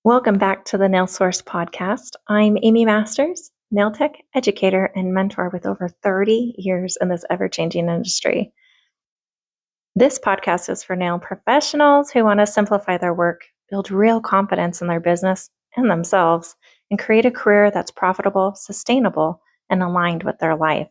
Welcome back to the Nail Source podcast. I'm Amy Masters, nail tech educator and mentor with over 30 years in this ever-changing industry. This podcast is for nail professionals who want to simplify their work, build real confidence in their business and themselves, and create a career that's profitable, sustainable, and aligned with their life.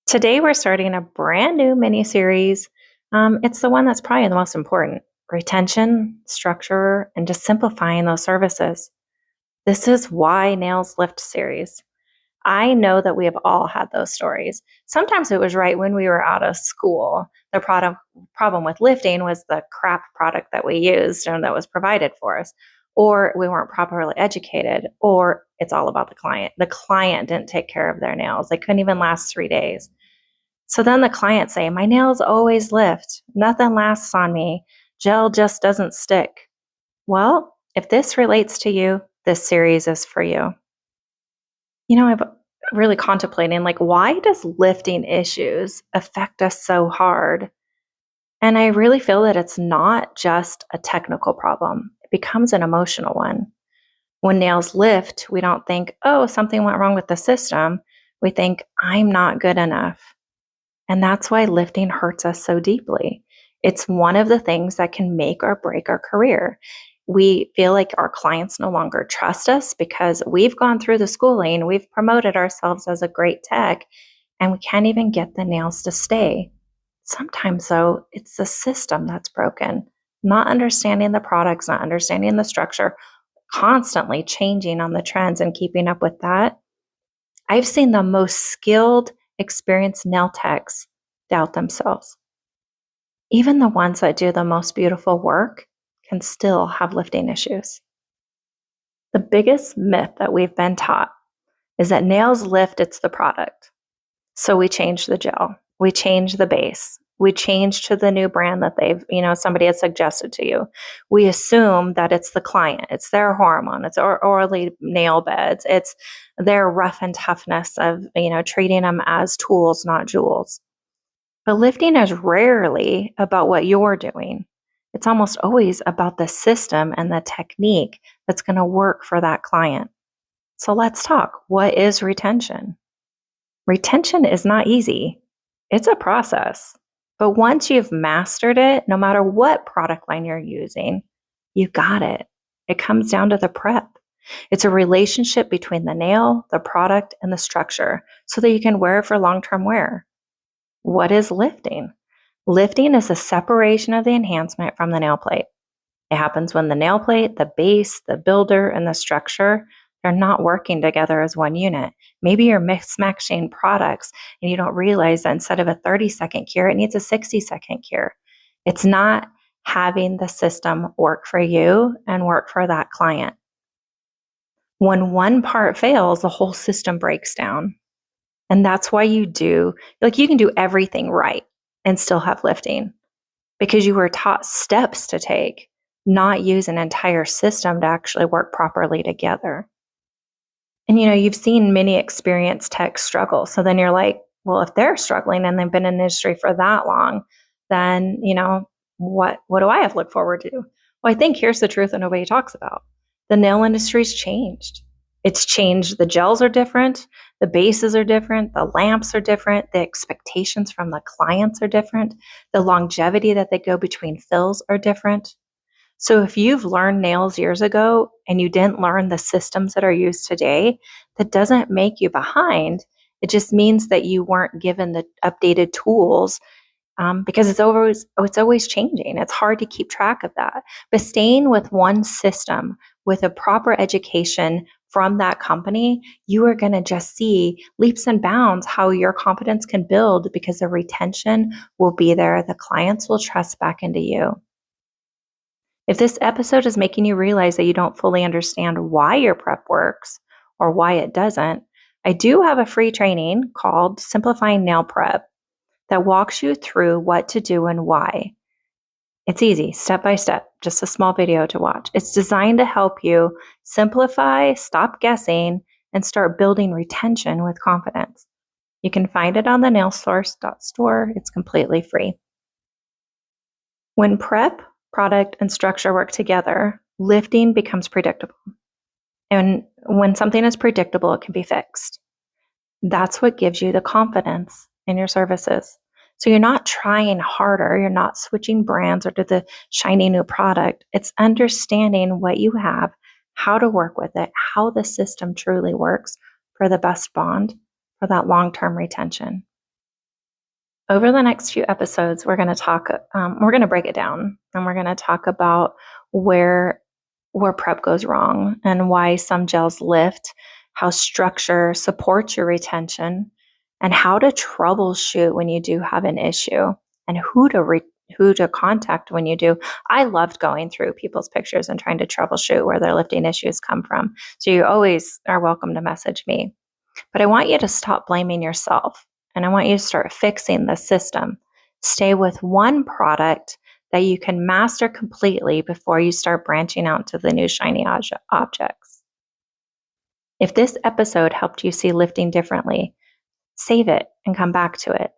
Today, we're starting a brand new mini-series. It's the one that's probably the most important: retention, structure, and just simplifying those services. This is Why Nails Lift series. I know that we have all had those stories. Sometimes it was right when we were out of school. The problem with lifting was the crap product that we used and that was provided for us, or we weren't properly educated, or it's all about the client. The client didn't take care of their nails. They couldn't even last 3 days. So then the client say, my nails always lift. Nothing lasts on me. Gel just doesn't stick. Well, if this relates to you, this series is for you. I've really contemplating, why does lifting issues affect us so hard? And I really feel that it's not just a technical problem. It becomes an emotional one. When nails lift, we don't think, oh, something went wrong with the system. We think, I'm not good enough. And that's why lifting hurts us so deeply. It's one of the things that can make or break our career. We feel like our clients no longer trust us because we've gone through the schooling, we've promoted ourselves as a great tech, and we can't even get the nails to stay. Sometimes, though, it's the system that's broken. Not understanding the products, not understanding the structure, constantly changing on the trends and keeping up with that. I've seen the most skilled, experienced nail techs doubt themselves. Even the ones that do the most beautiful work can still have lifting issues. The biggest myth that we've been taught is that nails lift, it's the product. So we change the gel, we change the base, we change to the new brand that somebody has suggested to you. We assume that it's the client, it's their hormone, it's orally nail beds, it's their rough and toughness of, treating them as tools, not jewels. But lifting is rarely about what you're doing. It's almost always about the system and the technique that's going to work for that client. So let's talk. What is retention? Retention is not easy. It's a process. But once you've mastered it, no matter what product line you're using, you got it. It comes down to the prep. It's a relationship between the nail, the product, and the structure so that you can wear it for long-term wear. What is lifting? Lifting is a separation of the enhancement from the nail plate. It happens when the nail plate, the base, the builder, and the structure, they're not working together as one unit. Maybe you're mismatching products and you don't realize that instead of a 30-second cure, it needs a 60-second cure. It's not having the system work for you and work for that client. When one part fails, the whole system breaks down. And that's why you can do everything right and still have lifting because you were taught steps to take, not use an entire system to actually work properly together. And you've seen many experienced techs struggle. So then you're like, well, if they're struggling and they've been in the industry for that long, then, what do I have to look forward to? Well, I think here's the truth that nobody talks about. The nail industry's changed. It's changed. The gels are different. The bases are different. The lamps are different. The expectations from the clients are different. The longevity that they go between fills are different. So if you've learned nails years ago and you didn't learn the systems that are used today, that doesn't make you behind. It just means that you weren't given the updated tools because it's always changing. It's hard to keep track of that. But staying with one system with a proper education from that company, you are going to just see leaps and bounds how your confidence can build because the retention will be there. The clients will trust back into you. If this episode is making you realize that you don't fully understand why your prep works or why it doesn't, I do have a free training called Simplifying Nail Prep that walks you through what to do and why. It's easy, step by step, just a small video to watch. It's designed to help you simplify, stop guessing, and start building retention with confidence. You can find it on the nailsource.store. It's completely free. When prep, product, and structure work together, Lifting becomes predictable. And when something is predictable, it can be fixed. That's what gives you the confidence in your services. So you're not trying harder, you're not switching brands or to the shiny new product. It's understanding what you have, how to work with it, how the system truly works for the best bond, for that long-term retention. Over the next few episodes, we're going to break it down, and we're going to talk about where prep goes wrong and why some gels lift, how structure supports your retention, and how to troubleshoot when you do have an issue, and who to contact when you do. I loved going through people's pictures and trying to troubleshoot where their lifting issues come from. So you always are welcome to message me. But I want you to stop blaming yourself, and I want you to start fixing the system. Stay with one product that you can master completely before you start branching out to the new shiny objects. If this episode helped you see lifting differently, save it and come back to it.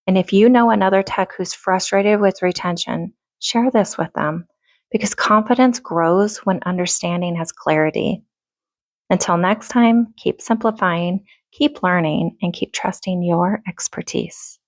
And if you know another tech who's frustrated with retention, share this with them, because confidence grows when understanding has clarity. Until next time, keep simplifying, keep learning, and keep trusting your expertise.